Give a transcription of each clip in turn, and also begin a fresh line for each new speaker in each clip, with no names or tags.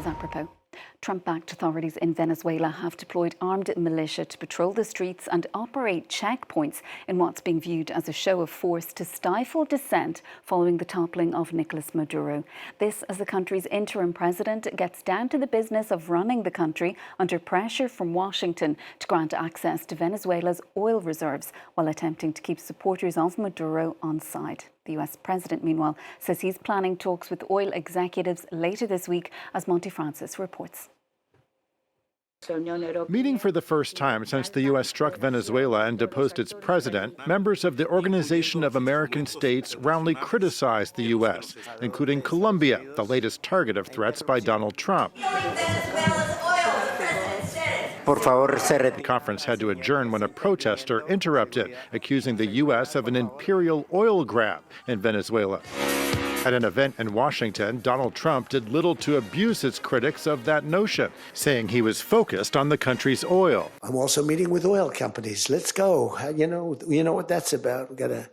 apropos. Trump-backed authorities in Venezuela have deployed armed militia to patrol the streets and operate checkpoints in what's being viewed as a show of force to stifle dissent following the toppling of Nicolas Maduro. This as the country's interim president gets down to the business of running the country under pressure from Washington to grant access to Venezuela's oil reserves while attempting to keep supporters of Maduro on side. The US president, meanwhile, says he's planning talks with oil executives later this week, as Monty Francis reports.
Meeting for the first time since the U.S. struck Venezuela and deposed its president, members of the Organization of American States roundly criticized the U.S., including Colombia, the latest target of threats by Donald Trump. The conference had to adjourn when a protester interrupted, accusing the U.S. of an imperial oil grab in Venezuela. At an event in Washington, Donald Trump did little to abuse its critics of that notion, saying he was focused on the country's oil.
I'm also meeting with oil companies. Let's go. You know what that's about. We've got a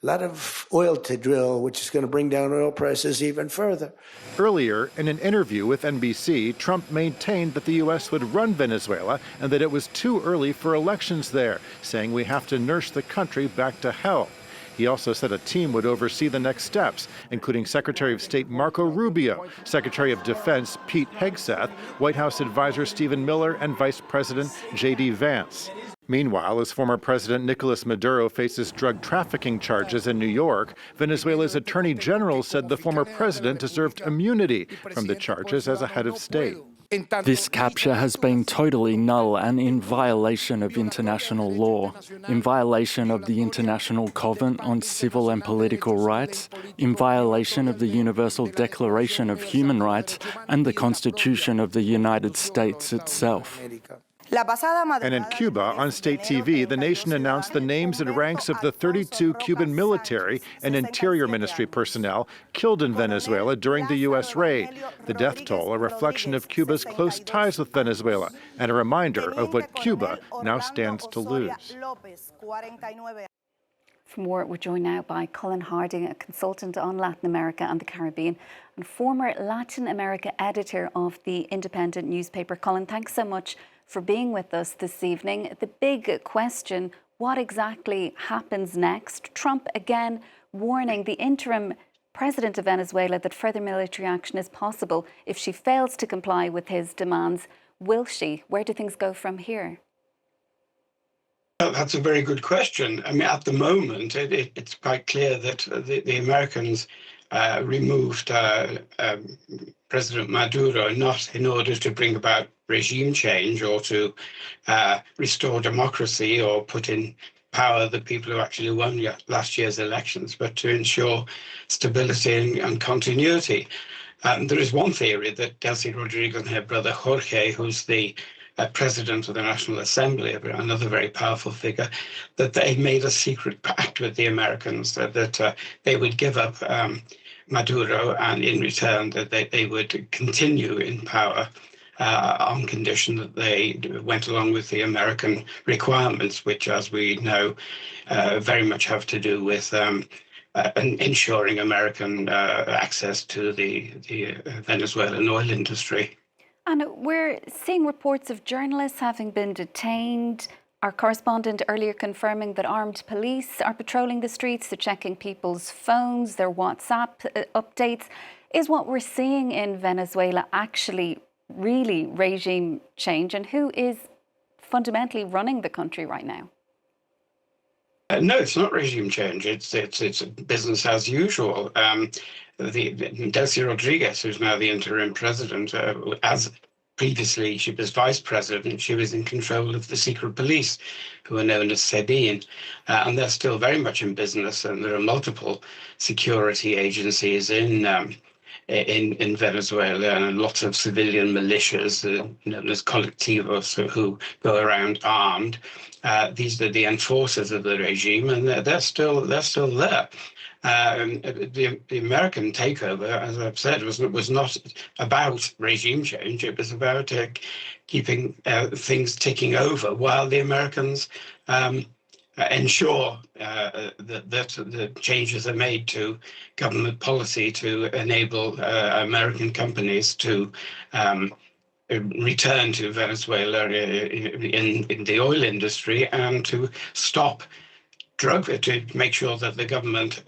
lot of oil to drill, which is going to bring down oil prices even further.
Earlier, in an interview with NBC, Trump maintained that the U.S. would run Venezuela and that it was too early for elections there, saying we have to nurse the country back to health. He also said a team would oversee the next steps, including Secretary of State Marco Rubio, Secretary of Defense Pete Hegseth, White House advisor Stephen Miller, and Vice President J.D. Vance. Meanwhile, as former President Nicolas Maduro faces drug trafficking charges in New York, Venezuela's Attorney General said the former president deserved immunity from the charges as a head of state.
This capture has been totally null and in violation of international law, in violation of the International Covenant on Civil and Political Rights, in violation of the Universal Declaration of Human Rights and the Constitution of the United States itself.
And in Cuba, on state TV, the nation announced the names and ranks of the 32 Cuban military and Interior Ministry personnel killed in Venezuela during the U.S. raid. The death toll, a reflection of Cuba's close ties with Venezuela and a reminder of what Cuba now stands to lose.
For more, we're joined now by Colin Harding, a consultant on Latin America and the Caribbean and former Latin America editor of the independent newspaper. Colin, thanks so much for being with us this evening. The big question, what exactly happens next? Trump again warning the interim president of Venezuela that further military action is possible if she fails to comply with his demands. Will she? Where do things go from here?
Well, that's a very good question. I mean, at the moment, it's quite clear that the Americans removed President Maduro not in order to bring about regime change or to restore democracy or put in power the people who actually won last year's elections, but to ensure stability and continuity. There is one theory that Delcy Rodriguez and her brother Jorge, who's the president of the National Assembly, another very powerful figure, that they made a secret pact with the Americans that they would give up Maduro, and in return that they would continue in power on condition that they went along with the American requirements, which, as we know, very much have to do with ensuring American access to the Venezuelan oil industry.
And we're seeing reports of journalists having been detained. Our correspondent earlier confirming that armed police are patrolling the streets, they're checking people's phones, their WhatsApp updates. Is what we're seeing in Venezuela actually really regime change? And who is fundamentally running the country right now?
No, it's not regime change. It's business as usual. Delcy Rodriguez, who's now the interim president, as previously she was vice president, she was in control of the secret police, who are known as SEBIN, and they're still very much in business. And there are multiple security agencies in Venezuela, and lots of civilian militias known as colectivos who go around armed. These are the enforcers of the regime, and they're still there. The American takeover, as I've said, was not about regime change. It was about keeping things ticking over while the Americans ensure that the changes are made to government policy to enable American companies to return to Venezuela in the oil industry, and to make sure that the government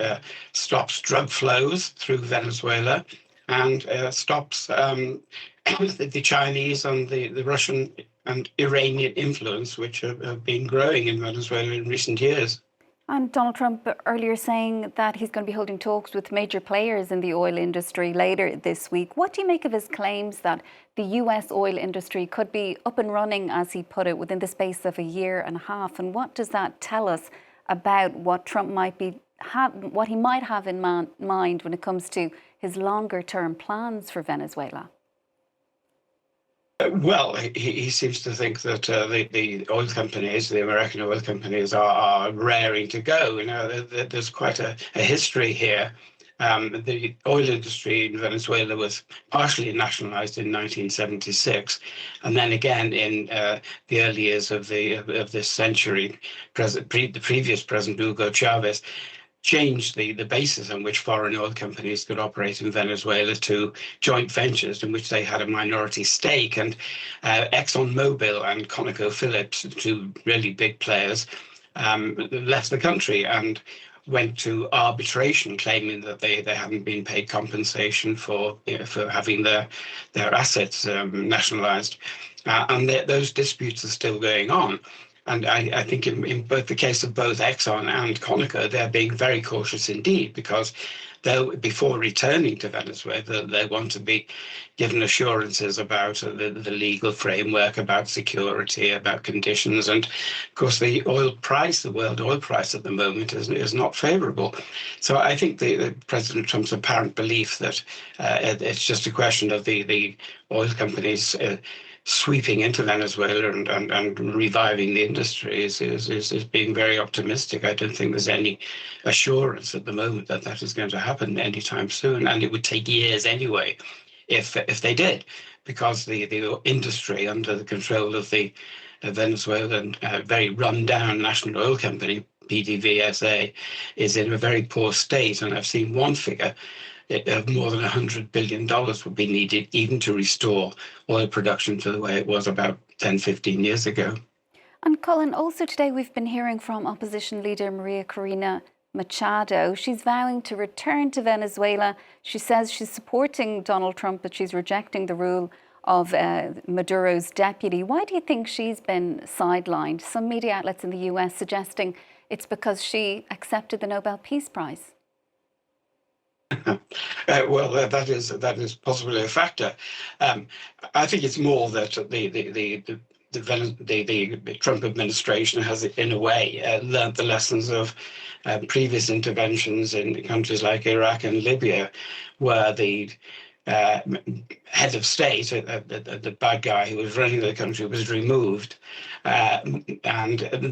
stops drug flows through Venezuela, and stops the Chinese and the Russian and Iranian influence, which have been growing in Venezuela in recent years.
And Donald Trump earlier saying that he's going to be holding talks with major players in the oil industry later this week. What do you make of his claims that the US oil industry could be up and running, as he put it, within the space of a year and a half? And what does that tell us about what Trump what he might have in mind when it comes to his longer term plans for Venezuela?
Well, he seems to think that the oil companies, the American oil companies, are raring to go. You know, there's quite a history here. The oil industry in Venezuela was partially nationalized in 1976, and then again in the early years of this century. The previous president, Hugo Chavez, changed the basis on which foreign oil companies could operate in Venezuela to joint ventures in which they had a minority stake. And ExxonMobil and ConocoPhillips, two really big players, left the country and went to arbitration, claiming that they hadn't been paid compensation for having their assets nationalized. And those disputes are still going on. And I think in both the case of both Exxon and Conoco, they're being very cautious indeed, because before returning to Venezuela, they want to be given assurances about the legal framework, about security, about conditions. And of course, the world oil price at the moment is not favorable. So I think the President Trump's apparent belief that it's just a question of the oil companies sweeping into Venezuela and reviving the industry is being very optimistic. I don't think there's any assurance at the moment that that is going to happen anytime soon, and it would take years anyway if they did, because the industry under the control of the Venezuelan very run-down national oil company, PDVSA, is in a very poor state. And I've seen one figure of more than $100 billion would be needed even to restore oil production to the way it was about 10, 15 years ago.
And Colin, also today we've been hearing from opposition leader Maria Corina Machado. She's vowing to return to Venezuela. She says she's supporting Donald Trump, but she's rejecting the rule of Maduro's deputy. Why do you think she's been sidelined? Some media outlets in the US suggesting it's because she accepted the Nobel Peace Prize.
Well, that is possibly a factor. I think it's more that the Trump administration has, in a way, learned the lessons of previous interventions in countries like Iraq and Libya, where the head of state, the bad guy who was running the country, was removed, and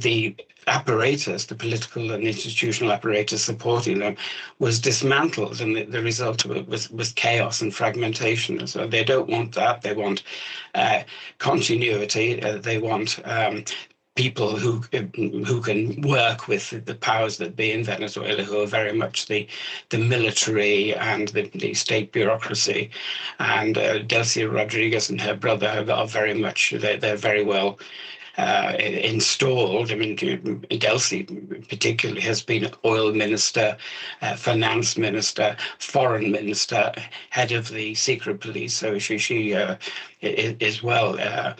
the apparatus, the political and institutional apparatus supporting them, was dismantled, and the result of it was chaos and fragmentation. So they don't want that. They want continuity. They want people who can work with the powers that be in Venezuela, who are very much the military and the state bureaucracy. And Delcy Rodriguez and her brother are very much, they're very well installed. I mean, Delcy particularly has been oil minister, finance minister, foreign minister, head of the secret police. So she is well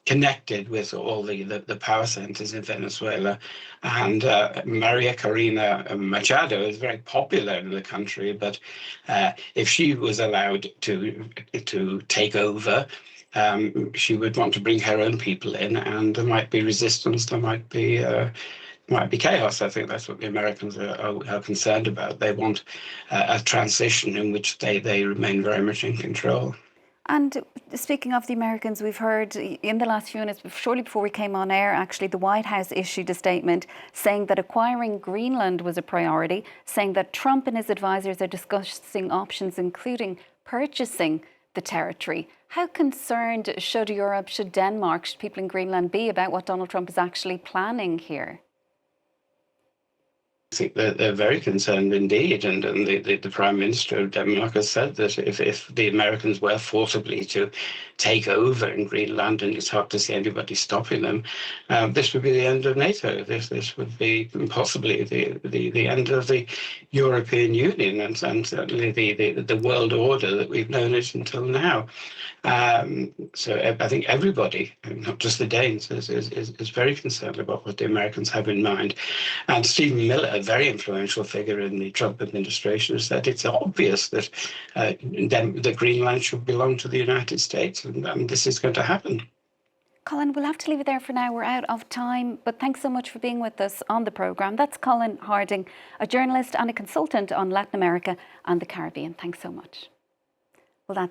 connected with all the power centers in Venezuela. And Maria Corina Machado is very popular in the country, but if she was allowed to take over, she would want to bring her own people in, and there might be resistance, there might be chaos. I think that's what the Americans are concerned about. They want a transition in which they remain very much in control.
And speaking of the Americans, we've heard in the last few minutes, shortly before we came on air, actually, the White House issued a statement saying that acquiring Greenland was a priority, saying that Trump and his advisors are discussing options, including purchasing the territory. How concerned should Europe, should Denmark, should people in Greenland be about what Donald Trump is actually planning here?
I think that they're very concerned indeed, and the Prime Minister of Denmark has said that if the Americans were forcibly to take over in Greenland, and it's hard to see anybody stopping them, this would be the end of NATO. This would be possibly the end of the European Union and certainly the world order that we've known it until now. So I think everybody, not just the Danes, is very concerned about what the Americans have in mind. And Stephen Miller, a very influential figure in the Trump administration, has said it's obvious that the Greenland should belong to the United States, and this is going to happen.
Colin, we'll have to leave it there for now. We're out of time, but thanks so much for being with us on the programme. That's Colin Harding, a journalist and a consultant on Latin America and the Caribbean. Thanks so much. Well, that's